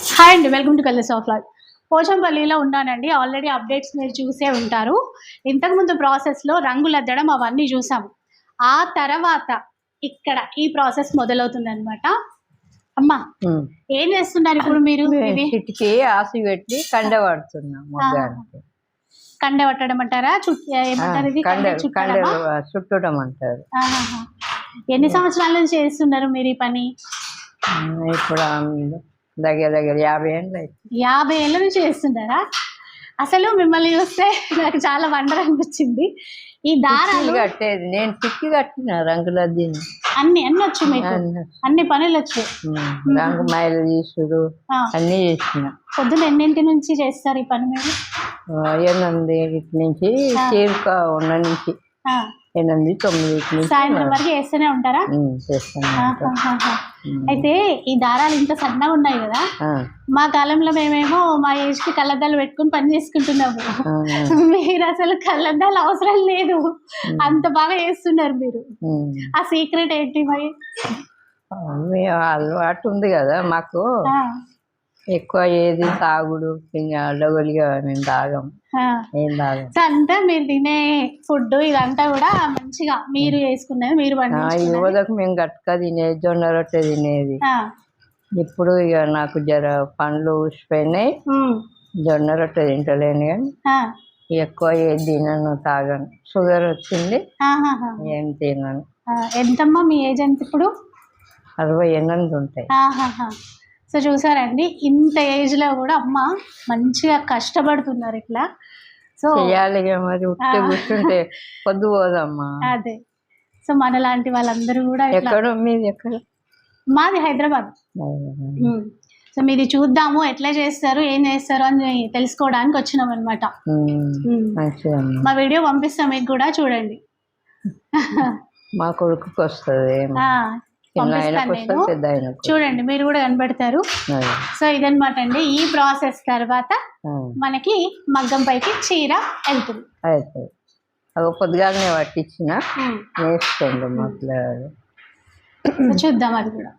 Hi అండి, welcome to colours of life. పోచంపల్లిలో ఉన్నానండి. ఆల్రెడీ అప్డేట్స్ మీరు చూసే ఉంటారు. ఇంతకుముందు ప్రాసెస్లో రంగులద్దడం అవన్నీ చూసాము. ఆ తర్వాత ఇక్కడ ఈ ప్రాసెస్ మొదలవుతుందన్నమాట. అమ్మా, ఏం చేస్తున్నారు ఇప్పుడు మీరు? ఇది చిటికి ఆసి పెట్టి కండ పడుతున్నాం మొగ్గానికి. కండ పట్టడం అంటారా? ఏమంటారు ఇది? చుట్టడం అంటారు. ఎన్ని సంవత్సరాల నుంచి చేస్తున్నారు మీరు ఈ పని? ఇప్పుడు దగ్గర 50 ఏళ్ళు. 50 ఏళ్ళ నుంచి చేస్తున్నారా? అసలు మిమ్మల్ని చూస్తే నాకు చాలా వండర్ అనిపించింది. ఈ దారాలు కట్టేది నేను తిక్కి కట్టిన రంగుల దీన్ని అన్ని వచ్చు మీకు? అన్ని పనులు వచ్చు. రంగు మైలు తీసుడు అన్ని చేసిన. పొద్దున ఎన్నింటి నుంచి చేస్తారు ఈ పని మీరు? 8 నుంచి చేరుక ఉన్న నుంచి 8, 9 సాయంత్రం వరకు వేస్తూనే ఉంటారా? అయితే ఈ దారాలు ఇంత సన్నగా ఉన్నాయి కదా, మా కాలంలో మేమేమో మా ఏజ్ కి కళ్ళద్దాలు పెట్టుకుని పని చేసుకుంటున్నాము. మీరు అసలు కళ్ళద్దాలు అవసరం లేదు, అంత బాగా చేస్తున్నారు మీరు. ఆ సీక్రెట్ ఏంటి మరి? అలవాటు ఉంది కదా మాకు. ఎక్కువ ఏది తాగుడు డబుల్గా మేము తాగం, ఏం తాగం. అంటే మీరు తినే ఫుడ్ ఇదంతా కూడా మంచిగా మీరు చేసుకునేది, మీరు యువతకు మేము గట్టిగా తినేది, జొన్న రొట్టె తినేది. ఇప్పుడు ఇక నాకు జర పండ్లు ఊసిపోయినాయి, జొన్న రొట్టె తింటలేను. కానీ ఎక్కువ ఏది తినను, తాగను. షుగర్ వచ్చింది, ఏం తినను. ఎంతమ్మా మీ ఏజ్ ఎంత ఇప్పుడు? 68 ఉంటాయి. సో చూసారండి, ఇంత ఏజ్ లో కూడా అమ్మ మంచిగా కష్టపడుతున్నారు ఇట్లా. సో చేయాలి మరి, కూర్చుంటే పొద్దు పోదమ్మా. అదే, సో మనలాంటి వాళ్ళందరూ కూడా. ఎక్కడ మీది? ఎక్కడ? మాది హైదరాబాద్. సో మీది చూద్దాము, ఎట్లా చేస్తారు, ఏం చేస్తారు అని తెలుసుకోవడానికి వచ్చినాం అనమాట. మా వీడియో పంపిస్తాం మీకు కూడా, చూడండి. మా కొడుకుకి వస్తుంది, చూడండి, మీరు కూడా కనబడతారు. సో ఇదనమాట అండి ఈ ప్రాసెస్. తర్వాత మనకి మగ్గం పైకి చీర వెళ్తుంది. పొద్దుగానే పట్టించిన నేర్చుకోండి మాట్లాడు. చూద్దాం అది కూడా.